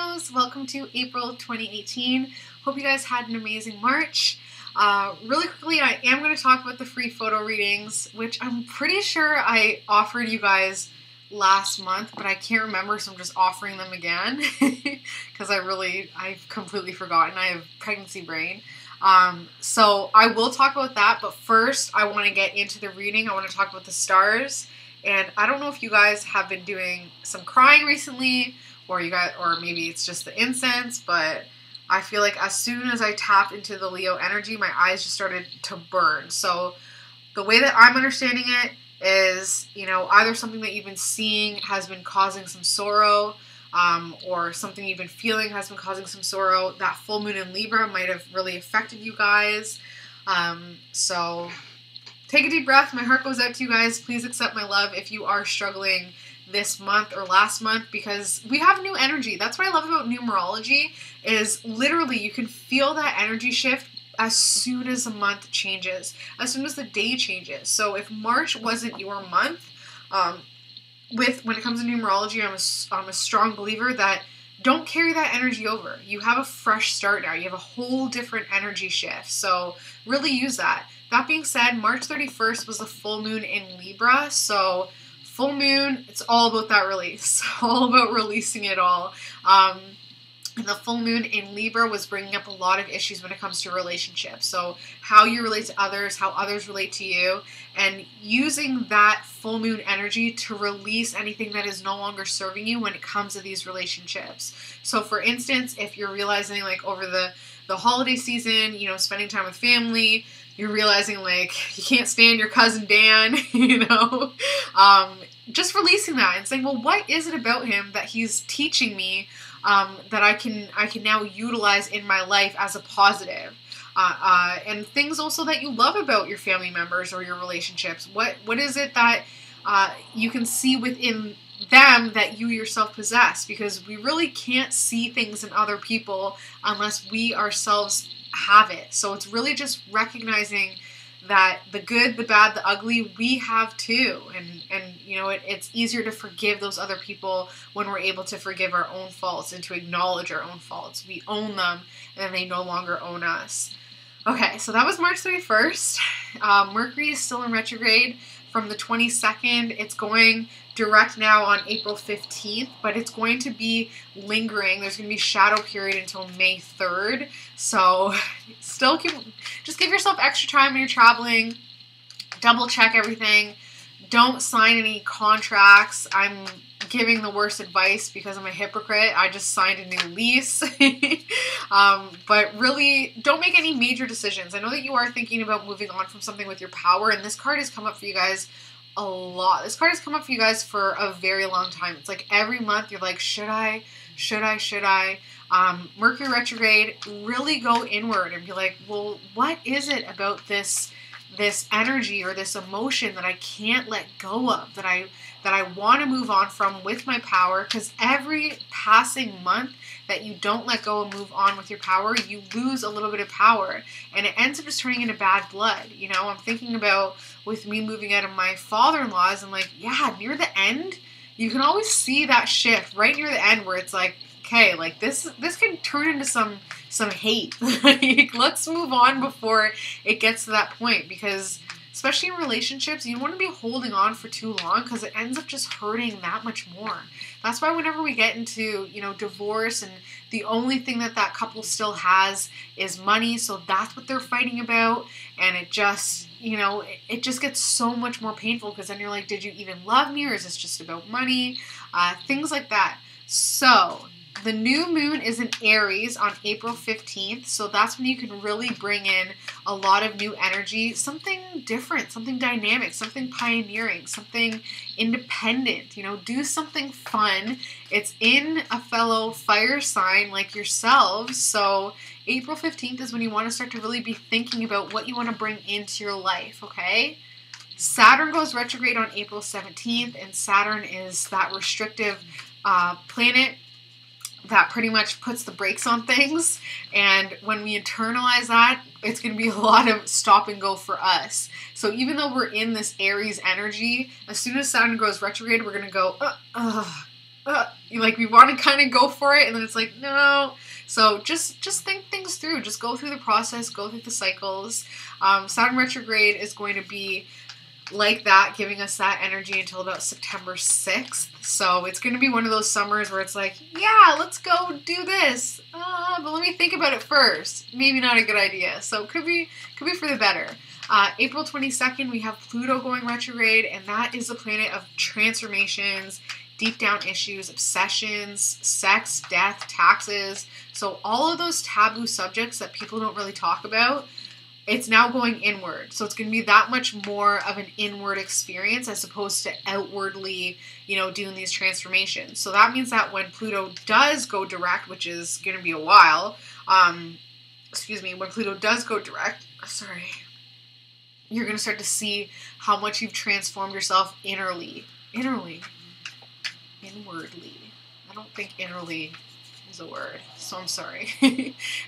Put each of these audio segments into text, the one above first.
Leos, welcome to April 2018. Hope you guys had an amazing March. Really quickly, I am going to talk about the free photo readings, which I'm pretty sure I offered you guys last month, but I can't remember, so I'm just offering them again because I've completely forgotten. I have pregnancy brain. So I will talk about that, but first I want to get into the reading. I want to talk about the stars. And I don't know if you guys have been doing some crying recently, or maybe it's just the incense, but I feel like as soon as I tapped into the Leo energy, my eyes just started to burn. So the way that I'm understanding it is, either something that you've been seeing has been causing some sorrow, or something you've been feeling has been causing some sorrow. That full moon in Libra might have really affected you guys. So take a deep breath. My heart goes out to you guys. Please accept my love if you are struggling this month or last month, because we have new energy. That's what I love about numerology, is literally you can feel that energy shift as soon as the month changes, as soon as the day changes. So if March wasn't your month, when it comes to numerology, I'm a strong believer that don't carry that energy over. You have a fresh start now. You have a whole different energy shift. So really use that. That being said, March 31st was the full moon in Libra. So full moon, it's all about that release. All about releasing it all. And the full moon in Libra was bringing up a lot of issues when it comes to relationships. So how you relate to others, how others relate to you, and using that full moon energy to release anything that is no longer serving you when it comes to these relationships. So for instance, if you're realizing like over the holiday season, spending time with family, you're realizing like you can't stand your cousin Dan, just releasing that and saying, well, what is it about him that he's teaching me that I can now utilize in my life as a positive? And things also that you love about your family members or your relationships. What is it that you can see within them that you yourself possess? Because we really can't see things in other people unless we ourselves have it. So it's really just recognizing that the good, the bad, the ugly, we have too. And it's easier to forgive those other people when we're able to forgive our own faults and to acknowledge our own faults. We own them and they no longer own us. Okay, so that was March 31st. Mercury is still in retrograde from the 22nd. It's going direct now on April 15th, but it's going to be lingering. There's going to be shadow period until May 3rd. So just give yourself extra time when you're traveling. Double check everything. Don't sign any contracts. I'm giving the worst advice because I'm a hypocrite. I just signed a new lease. But really, don't make any major decisions. I know that you are thinking about moving on from something with your power, and this card has come up for you guys a lot. This card has come up for you guys for a very long time. It's like every month you're like, should I? Mercury retrograde, really go inward and be like, well, what is it about this energy or this emotion that I can't let go of, that I want to move on from with my power? Because every passing month that you don't let go and move on with your power, you lose a little bit of power, and it ends up just turning into bad blood. I'm thinking about with me moving out of my father-in-law's, and like, yeah, near the end, you can always see that shift right near the end where it's like, okay, like this can turn into some hate. Like, let's move on before it gets to that point, because especially in relationships, you don't want to be holding on for too long because it ends up just hurting that much more. That's why whenever we get into, divorce, and the only thing that couple still has is money, so that's what they're fighting about, and it just, it just gets so much more painful, because then you're like, did you even love me, or is this just about money? Things like that. So the new moon is in Aries on April 15th, so that's when you can really bring in a lot of new energy, something different, something dynamic, something pioneering, something independent, do something fun. It's in a fellow fire sign like yourselves, so April 15th is when you want to start to really be thinking about what you want to bring into your life, okay? Saturn goes retrograde on April 17th, and Saturn is that restrictive planet that pretty much puts the brakes on things. And when we internalize that, it's going to be a lot of stop and go for us. So even though we're in this Aries energy, as soon as Saturn goes retrograde, we're going to go, like we want to kind of go for it, and then it's like, no. So just think things through. Just go through the process, go through the cycles. Saturn retrograde is going to be like that, giving us that energy until about September 6th. So it's going to be one of those summers where it's like, yeah, let's go do this. But let me think about it first. Maybe not a good idea. So it could be for the better. April 22nd, we have Pluto going retrograde, and that is the planet of transformations, deep down issues, obsessions, sex, death, taxes. So all of those taboo subjects that people don't really talk about, it's now going inward. So it's going to be that much more of an inward experience as opposed to outwardly, you know, doing these transformations. So that means that when Pluto does go direct, which is going to be a while, when Pluto does go direct, you're going to start to see how much you've transformed yourself inwardly. I don't think inwardly is a word, so I'm sorry.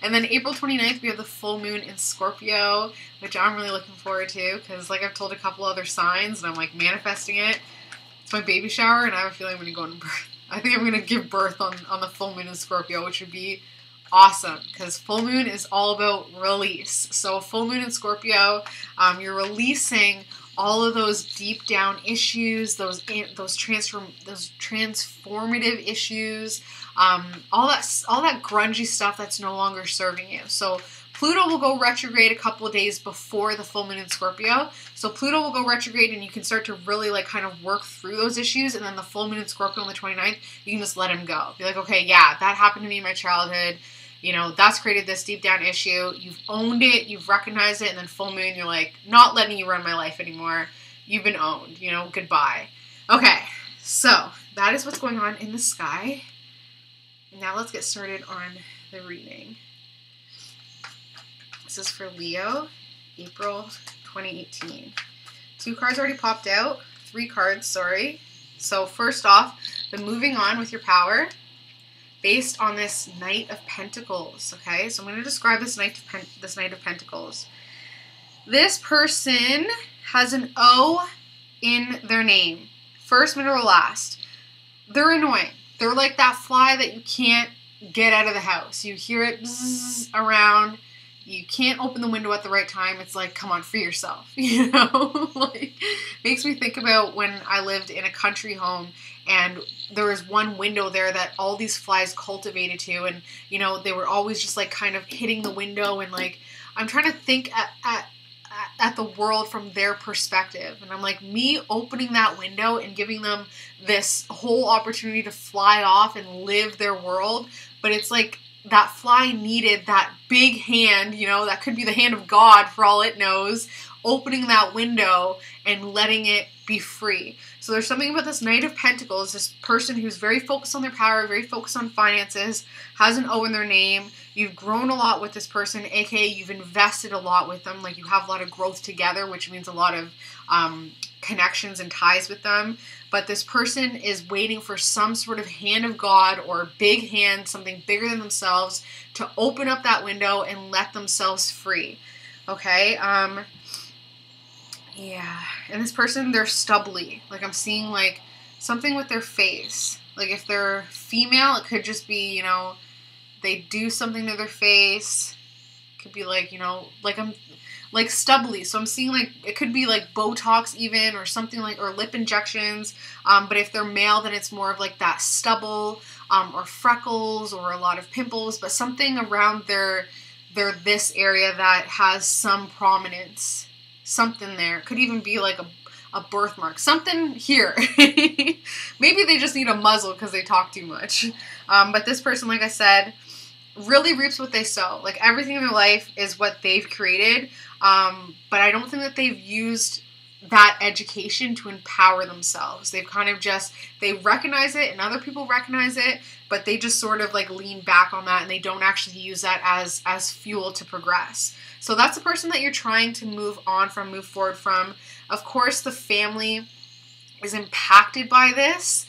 And then April 29th, we have the full moon in Scorpio, which I'm really looking forward to, because like I've told a couple other signs, and I'm like manifesting it. It's my baby shower, and I have a feeling I'm going to go into birth. I think I'm going to give birth on the full moon in Scorpio, which would be awesome, because full moon is all about release. So full moon in Scorpio, you're releasing all of those deep down issues, those transformative issues, all that grungy stuff that's no longer serving you. So Pluto will go retrograde a couple of days before the full moon in Scorpio. So Pluto will go retrograde, and you can start to really like kind of work through those issues. And then the full moon in Scorpio on the 29th, you can just let him go. Be like, okay, yeah, that happened to me in my childhood. You know, that's created this deep down issue. You've owned it. You've recognized it. And then full moon, you're like, not letting you run my life anymore. You've been owned. You know, goodbye. Okay, so that is what's going on in the sky. Now let's get started on the reading. This is for Leo, April 2018. 2 cards already popped out. 3 cards, sorry. So first off, the moving on with your power, based on this Knight of Pentacles, okay? So I'm going to describe this Knight of Pentacles. This person has an O in their name. First, middle, or last. They're annoying. They're like that fly that you can't get out of the house. You hear it bzzz around. You can't open the window at the right time. It's like, come on, free yourself. You know? Like, makes me think about when I lived in a country home, and there was one window there that all these flies cultivated to, and, you know, they were always just, like, kind of hitting the window, and, like, I'm trying to think at the world from their perspective, and I'm like, me opening that window and giving them this whole opportunity to fly off and live their world, but it's like, that fly needed that big hand, you know, that could be the hand of God for all it knows, opening that window and letting it be free. So there's something about this Knight of Pentacles, this person who's very focused on their power, very focused on finances, has an O in their name. You've grown a lot with this person, aka you've invested a lot with them, like you have a lot of growth together, which means a lot of connections and ties with them. But this person is waiting for some sort of hand of God or big hand, something bigger than themselves, to open up that window and let themselves free. Okay? Yeah. And this person, they're stubbly. Like, I'm seeing, like, something with their face. Like, if they're female, it could just be, you know, they do something to their face. It could be, like, you know, like stubbly. So I'm seeing, like, it could be like Botox even, or something like, or lip injections. But if they're male, then it's more of like that stubble, or freckles, or a lot of pimples, but something around their this area that has some prominence. Something there. Could even be like a birthmark. Something here. Maybe they just need a muzzle because they talk too much. But this person, like I said, really reaps what they sow. Like, everything in their life is what they've created. But I don't think that they've used that education to empower themselves. They've kind of just, they recognize it and other people recognize it, but they just sort of like lean back on that, and they don't actually use that as fuel to progress. So that's the person that you're trying to move on from, move forward from. Of course, the family is impacted by this,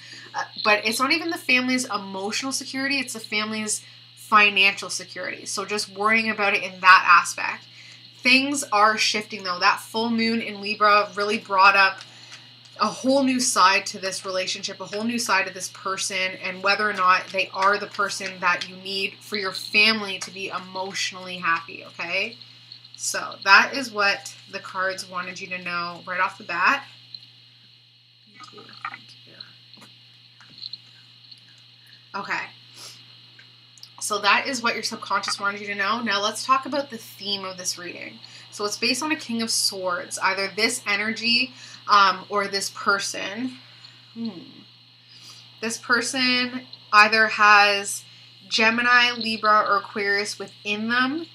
but it's not even the family's emotional security, it's the family's financial security. So just worrying about it in that aspect. Things are shifting though. That full moon in Libra really brought up a whole new side to this relationship, a whole new side to this person, and whether or not they are the person that you need for your family to be emotionally happy, okay? So that is what the cards wanted you to know right off the bat. Okay. So that is what your subconscious wanted you to know. Now let's talk about the theme of this reading. So it's based on a King of Swords, either this energy or this person. This person either has Gemini, Libra, or Aquarius within them.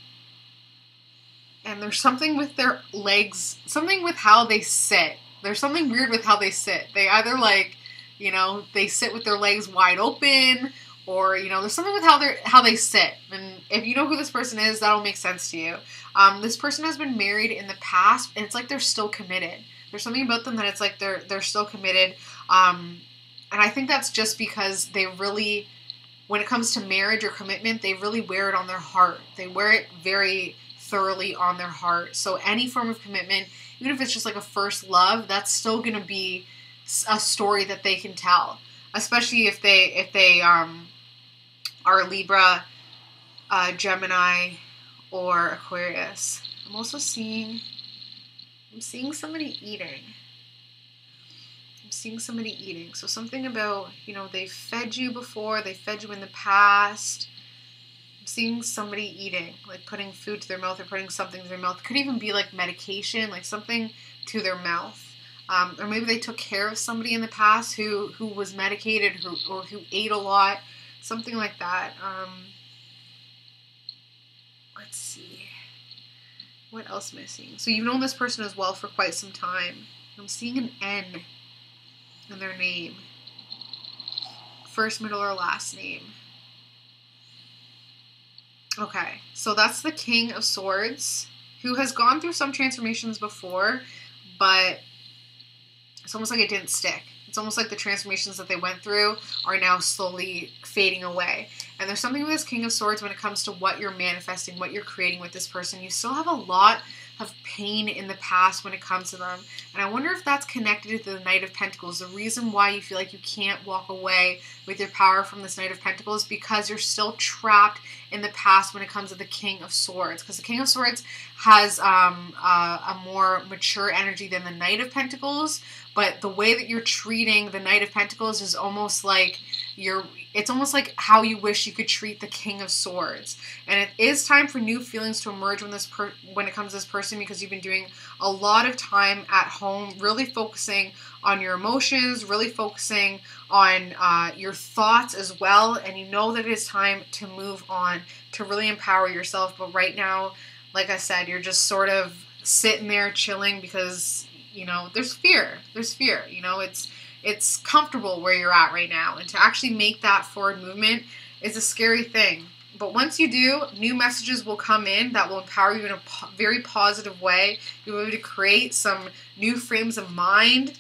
And there's something with their legs, something with how they sit. There's something weird with how they sit. They either like, you know, they sit with their legs wide open, or, you know, there's something with how they sit. And if you know who this person is, that'll make sense to you. This person has been married in the past, and it's like they're still committed. There's something about them that it's like they're still committed. And I think that's just because they really, when it comes to marriage or commitment, they really wear it on their heart. They wear it very thoroughly on their heart. So any form of commitment, even if it's just like a first love, that's still going to be a story that they can tell. Especially if they are Libra, Gemini, or Aquarius. I'm seeing somebody eating. I'm seeing somebody eating. So something about, you know, they fed you before, they fed you in the past. I'm seeing somebody eating, like putting food to their mouth or putting something to their mouth. It could even be like medication, like something to their mouth. Or maybe they took care of somebody in the past who was medicated or who ate a lot. Something like that. Let's see. What else am I seeing? So you've known this person as well for quite some time. I'm seeing an N in their name. First, middle, or last name. Okay, so that's the King of Swords, who has gone through some transformations before, but it's almost like it didn't stick. It's almost like the transformations that they went through are now slowly fading away. And there's something with this King of Swords when it comes to what you're manifesting, what you're creating with this person. You still have a lot of pain in the past when it comes to them. And I wonder if that's connected to the Knight of Pentacles. The reason why you feel like you can't walk away with your power from this Knight of Pentacles is because you're still trapped in the past when it comes to the King of Swords. Because the King of Swords has a more mature energy than the Knight of Pentacles. But the way that you're treating the Knight of Pentacles is almost like it's almost like how you wish you could treat the King of Swords. And it is time for new feelings to emerge when it comes to this person, because you've been doing a lot of time at home, really focusing on your emotions, really focusing on your thoughts as well. And you know that it is time to move on, to really empower yourself. But right now, like I said, you're just sort of sitting there chilling because, you know, there's fear. There's fear. You know, it's comfortable where you're at right now. And to actually make that forward movement is a scary thing. But once you do, new messages will come in that will empower you in a very positive way. You'll be able to create some new frames of mind,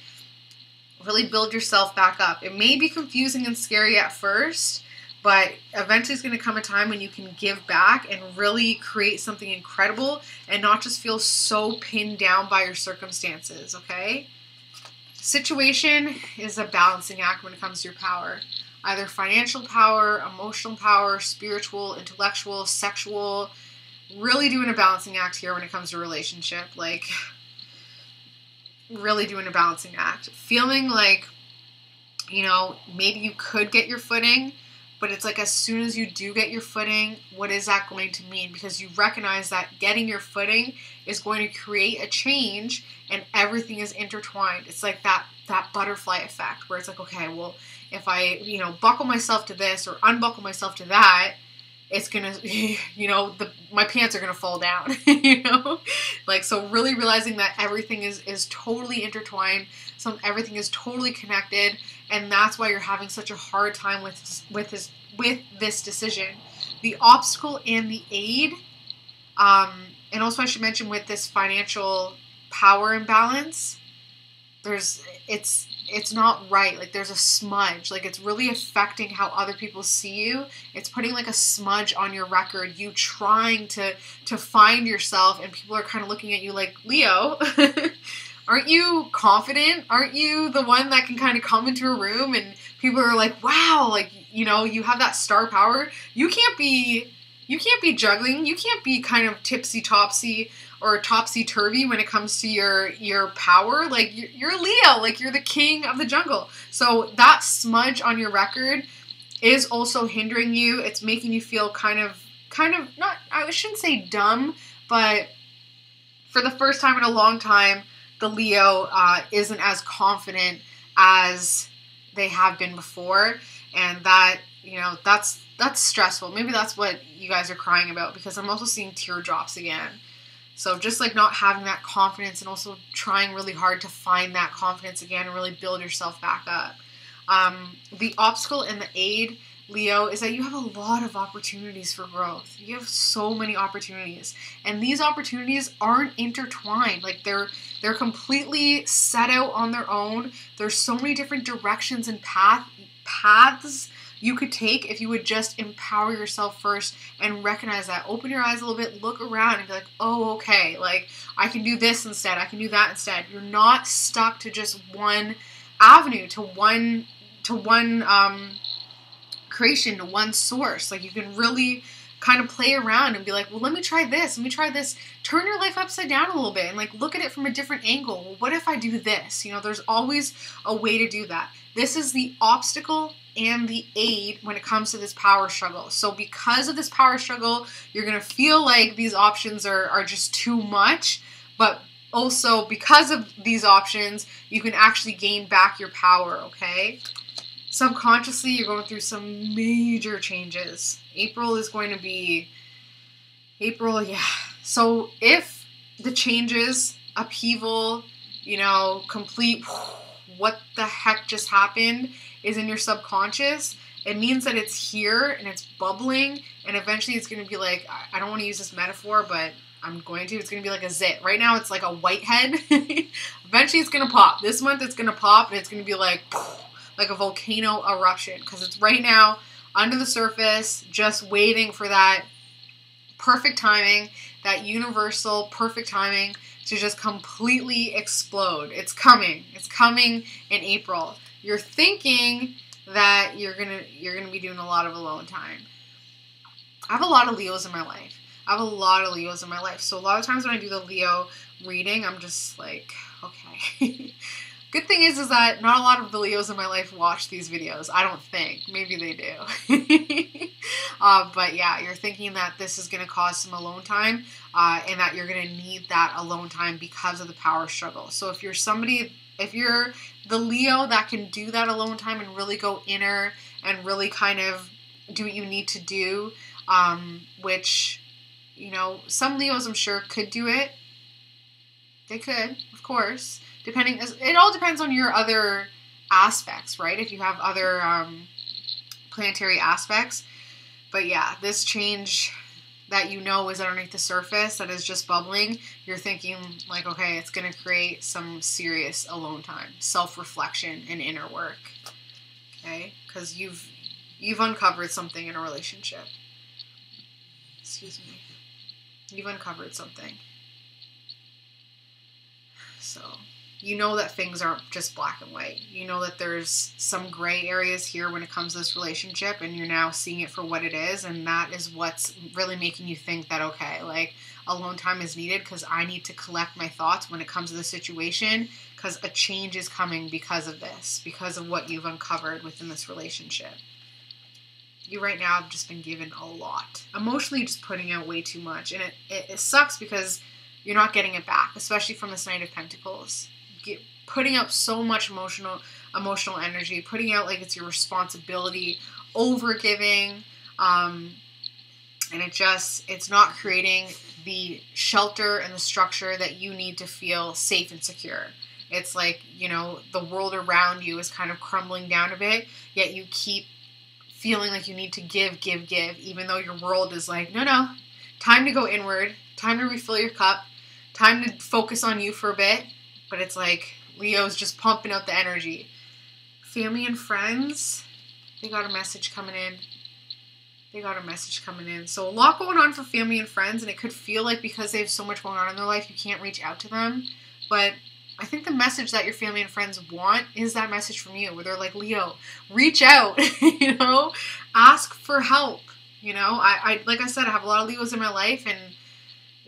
really build yourself back up. It may be confusing and scary at first, but eventually it's going to come a time when you can give back and really create something incredible and not just feel so pinned down by your circumstances, okay? Situation is a balancing act when it comes to your power. Either financial power, emotional power, spiritual, intellectual, sexual. Really doing a balancing act here when it comes to relationship. Like, really doing a balancing act. Feeling like, you know, maybe you could get your footing, but it's like as soon as you do get your footing, what is that going to mean? Because you recognize that getting your footing is going to create a change and everything is intertwined. It's like that butterfly effect where it's like, okay, well, if I, you know, buckle myself to this or unbuckle myself to that, it's going to, you know, my pants are going to fall down, you know? Like, so really realizing that everything is totally intertwined. So everything is totally connected. And that's why you're having such a hard time with this decision. The obstacle and the aid, and also I should mention with this financial power imbalance, it's not right. Like, there's a smudge. Like, it's really affecting how other people see you. It's putting like a smudge on your record. You trying to find yourself, and people are kind of looking at you like, Leo, Aren't you confident? Aren't you the one that can kind of come into a room and people are like, wow, like, you know, you have that star power. You can't be juggling. You can't be kind of tipsy-topsy or topsy-turvy when it comes to your power. Like, you're Leo. Like, you're the king of the jungle. So that smudge on your record is also hindering you. It's making you feel kind of not, I shouldn't say dumb, but for the first time in a long time, the Leo isn't as confident as they have been before, and that, you know, that's stressful. Maybe that's what you guys are crying about, because I'm also seeing teardrops again. So just like not having that confidence and also trying really hard to find that confidence again and really build yourself back up. The obstacle and the aid, Leo, is that you have a lot of opportunities for growth. You have so many opportunities, and these opportunities aren't intertwined. Like, they're completely set out on their own. There's so many different directions and paths you could take if you would just empower yourself first and recognize that. Open your eyes a little bit, look around, and be like, oh, okay, like, I can do this instead, I can do that instead. You're not stuck to just one avenue, to one creation, to one source. Like, you can really kind of play around and be like, well, let me try this, turn your life upside down a little bit and like look at it from a different angle. Well, what if I do this? You know, there's always a way to do that. This is the obstacle and the aid when it comes to this power struggle. So because of this power struggle, you're going to feel like these options are just too much, but also because of these options, you can actually gain back your power, okay? Subconsciously, you're going through some major changes. April, yeah. So if the changes, upheaval, you know, complete, what the heck just happened is in your subconscious, it means that it's here and it's bubbling, and eventually it's going to be like, I don't want to use this metaphor, but I'm going to. It's going to be like a zit. Right now it's like a whitehead. Eventually it's going to pop. This month it's going to pop, and it's going to be like a volcano eruption, because it's right now under the surface, just waiting for that perfect timing, that universal perfect timing to just completely explode. It's coming. It's coming in April. You're thinking that you're gonna be doing a lot of alone time. I have a lot of Leos in my life. So a lot of times when I do the Leo reading, I'm just like, okay. Good thing is that not a lot of the Leos in my life watch these videos. I don't think. Maybe they do. But yeah, you're thinking that this is going to cause some alone time, and that you're going to need that alone time because of the power struggle. So if you're the Leo that can do that alone time and really go inner and really kind of do what you need to do, which, you know, some Leos I'm sure could do it. They could, of course. It all depends on your other aspects, right? If you have other planetary aspects. But yeah, this change that you know is underneath the surface, that is just bubbling, you're thinking like, okay, it's going to create some serious alone time, self-reflection, and inner work. Okay? Because you've uncovered something in a relationship. Excuse me. You've uncovered something. So you know that things aren't just black and white. You know that there's some gray areas here when it comes to this relationship, and you're now seeing it for what it is, and that is what's really making you think that, okay, like, alone time is needed because I need to collect my thoughts when it comes to the situation, because a change is coming because of this, because of what you've uncovered within this relationship. You right now have just been given a lot. Emotionally just putting out way too much, and it sucks because you're not getting it back, especially from this Knight of Pentacles. Putting out so much emotional energy, putting out like it's your responsibility, over-giving, and it's not creating the shelter and the structure that you need to feel safe and secure. It's like, you know, the world around you is kind of crumbling down a bit, yet you keep feeling like you need to give, even though your world is like, no, time to go inward, time to refill your cup, time to focus on you for a bit. But it's like Leo's just pumping out the energy. Family and friends, they got a message coming in. So a lot going on for family and friends, and it could feel like because they have so much going on in their life, you can't reach out to them. But I think the message that your family and friends want is that message from you, where they're like, Leo, reach out, you know, ask for help. You know, I like I said, I have a lot of Leos in my life, and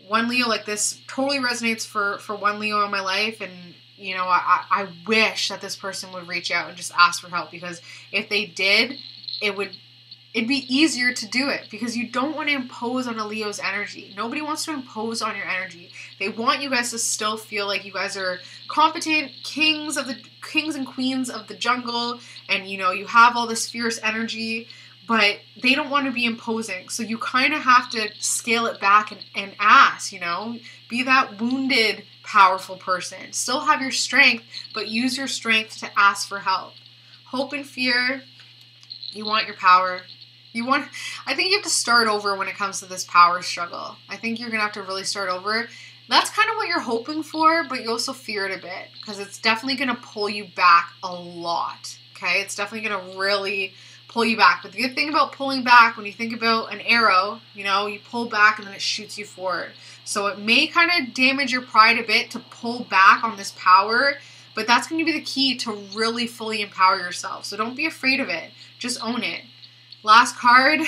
one Leo like this totally resonates for one Leo in my life. And, you know, I wish that this person would reach out and just ask for help, because if they did, it'd be easier to do it, because you don't want to impose on a Leo's energy. Nobody wants to impose on your energy. They want you guys to still feel like you guys are competent kings and queens of the jungle, and, you know, you have all this fierce energy, but they don't want to be imposing. So you kind of have to scale it back and ask, you know, be that wounded, powerful person. Still have your strength, but use your strength to ask for help. Hope and fear, you want your power. I think you have to start over when it comes to this power struggle. I think you're going to have to really start over. That's kind of what you're hoping for, but you also fear it a bit, because it's definitely going to pull you back a lot, okay? It's definitely going to really pull you back. But the good thing about pulling back, when you think about an arrow, you know, you pull back and then it shoots you forward. So it may kind of damage your pride a bit to pull back on this power, but that's going to be the key to really fully empower yourself. So don't be afraid of it. Just own it. Last card.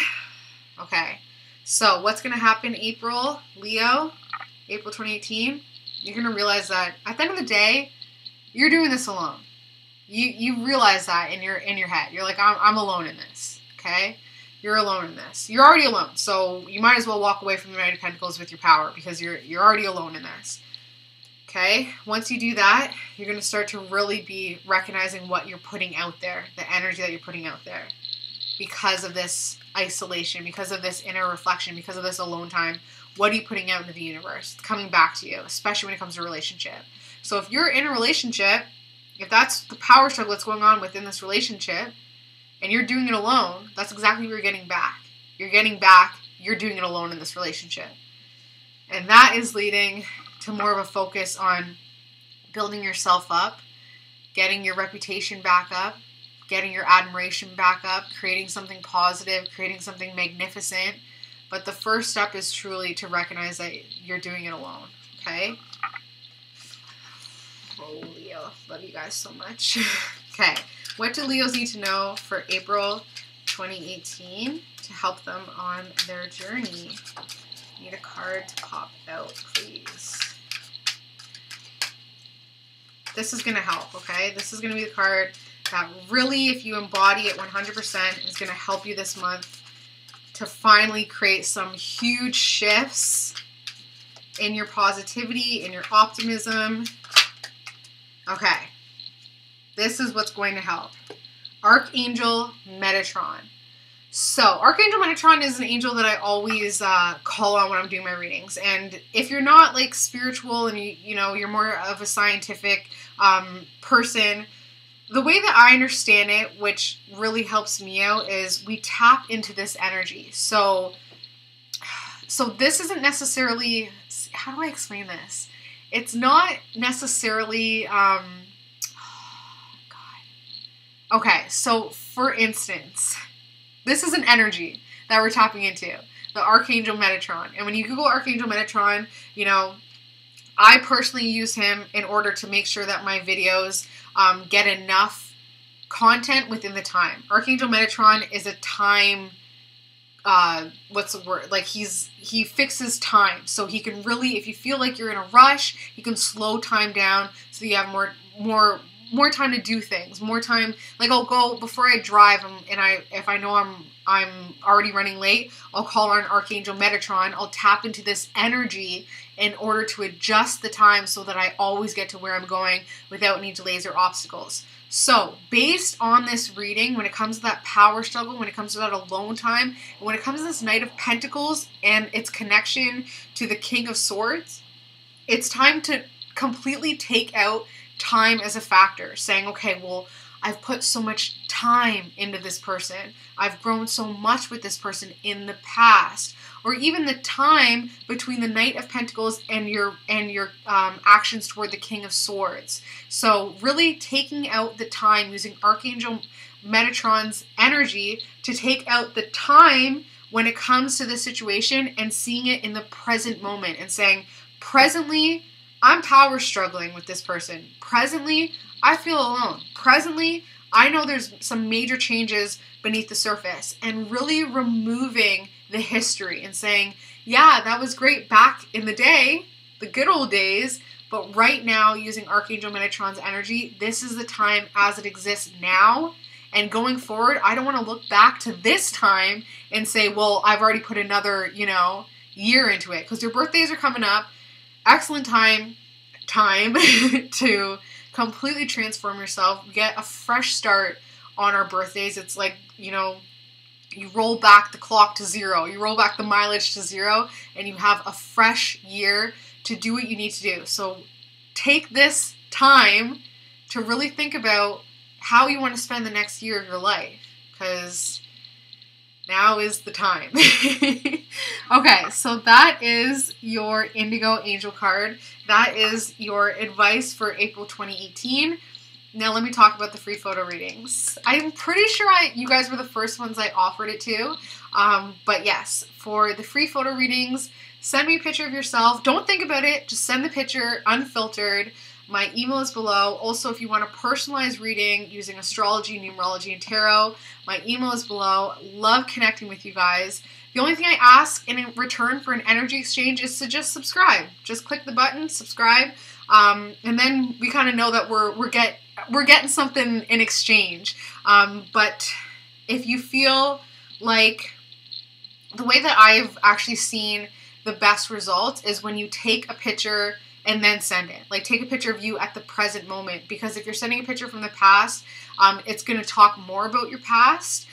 Okay. So what's going to happen April, Leo, April 2018? You're going to realize that at the end of the day, you're doing this alone. You realize that in your head. You're like, I'm alone in this. Okay? You're alone in this. You're already alone. So you might as well walk away from the Knight of Pentacles with your power, because you're already alone in this. Okay? Once you do that, you're going to start to really be recognizing what you're putting out there, the energy that you're putting out there. Because of this isolation, because of this inner reflection, because of this alone time, what are you putting out into the universe? It's coming back to you, especially when it comes to a relationship. So if you're in a relationship, if that's the power struggle that's going on within this relationship, and you're doing it alone, that's exactly what you're getting back. You're getting back, you're doing it alone in this relationship. And that is leading to more of a focus on building yourself up, getting your reputation back up, getting your admiration back up, creating something positive, creating something magnificent. But the first step is truly to recognize that you're doing it alone, okay? Oh, Leo. Love you guys so much. Okay. What do Leos need to know for April 2018 to help them on their journey? Need a card to pop out, please. This is going to help, okay? This is going to be the card that really, if you embody it 100%, is going to help you this month to finally create some huge shifts in your positivity, in your optimism. Okay. This is what's going to help. Archangel Metatron. So, Archangel Metatron is an angel that I always call on when I'm doing my readings. And if you're not like spiritual and you know you're more of a scientific person, the way that I understand it, which really helps me out, is we tap into this energy. So this isn't necessarily, how do I explain this? It's not necessarily, Okay, so for instance, this is an energy that we're tapping into, the Archangel Metatron. And when you Google Archangel Metatron, you know, I personally use him in order to make sure that my videos get enough content within the time. Archangel Metatron is a time, what's the word? Like he fixes time. So he can really, if you feel like you're in a rush, he can slow time down so you have more time to do things, more time. Like I'll go before I drive, if I know I'm already running late, I'll call on Archangel Metatron. I'll tap into this energy in order to adjust the time so that I always get to where I'm going without any delays or obstacles. So based on this reading, when it comes to that power struggle, when it comes to that alone time, and when it comes to this Knight of Pentacles and its connection to the King of Swords, it's time to completely take out time as a factor, saying, okay, well, I've put so much time into this person. I've grown so much with this person in the past. Or even the time between the Knight of Pentacles and your actions toward the King of Swords. So really taking out the time, using Archangel Metatron's energy to take out the time when it comes to this situation and seeing it in the present moment and saying, presently, I'm power struggling with this person. Presently, I feel alone. Presently, I know there's some major changes beneath the surface, and really removing the history and saying, yeah, that was great back in the day, the good old days, but right now, using Archangel Metatron's energy, this is the time as it exists now. And going forward, I don't want to look back to this time and say, well, I've already put another, year into it. Because your birthdays are coming up. Excellent time to completely transform yourself. Get a fresh start on our birthdays. It's like, you roll back the clock to zero. You roll back the mileage to zero. And you have a fresh year to do what you need to do. So take this time to really think about how you want to spend the next year of your life, because now is the time. Okay, so that is your Indigo Angel card. That is your advice for April 2018. Now let me talk about the free photo readings. I'm pretty sure you guys were the first ones I offered it to. But yes, for the free photo readings, send me a picture of yourself. Don't think about it. Just send the picture unfiltered. My email is below. Also, if you want a personalized reading using astrology, numerology, and tarot, my email is below. Love connecting with you guys. The only thing I ask in return for an energy exchange is to just subscribe. Just click the button, subscribe, and then we kind of know that we're getting something in exchange. But if you feel like the way that I've actually seen the best results is when you take a picture and then send it. Like, take a picture of you at the present moment, because if you're sending a picture from the past, it's going to talk more about your past.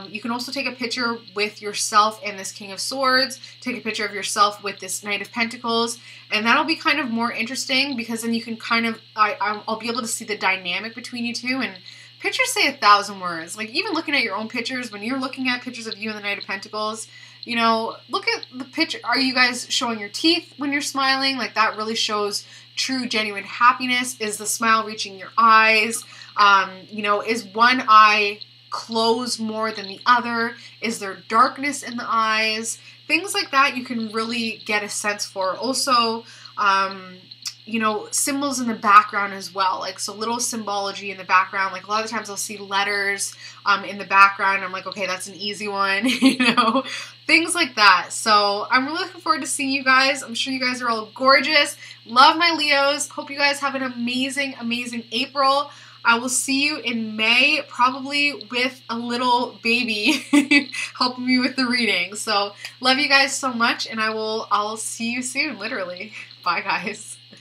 You can also take a picture with yourself and this King of Swords, take a picture of yourself with this Knight of Pentacles, and that'll be kind of more interesting, because then you can kind of, I'll be able to see the dynamic between you two. And pictures say 1,000 words. Like, even looking at your own pictures, when you're looking at pictures of you and the Knight of Pentacles, look at the picture. Are you guys showing your teeth when you're smiling? Like, that really shows true, genuine happiness. Is the smile reaching your eyes? Is one eye closed more than the other? Is there darkness in the eyes? Things like that you can really get a sense for. Also, symbols in the background as well. Like, so little symbology in the background. Like, a lot of times I'll see letters in the background. I'm like, okay, that's an easy one, things like that. So I'm really looking forward to seeing you guys. I'm sure you guys are all gorgeous. Love my Leos. Hope you guys have an amazing, amazing April. I will see you in May, probably with a little baby helping me with the reading. So love you guys so much, and I'll see you soon, literally. Bye, guys.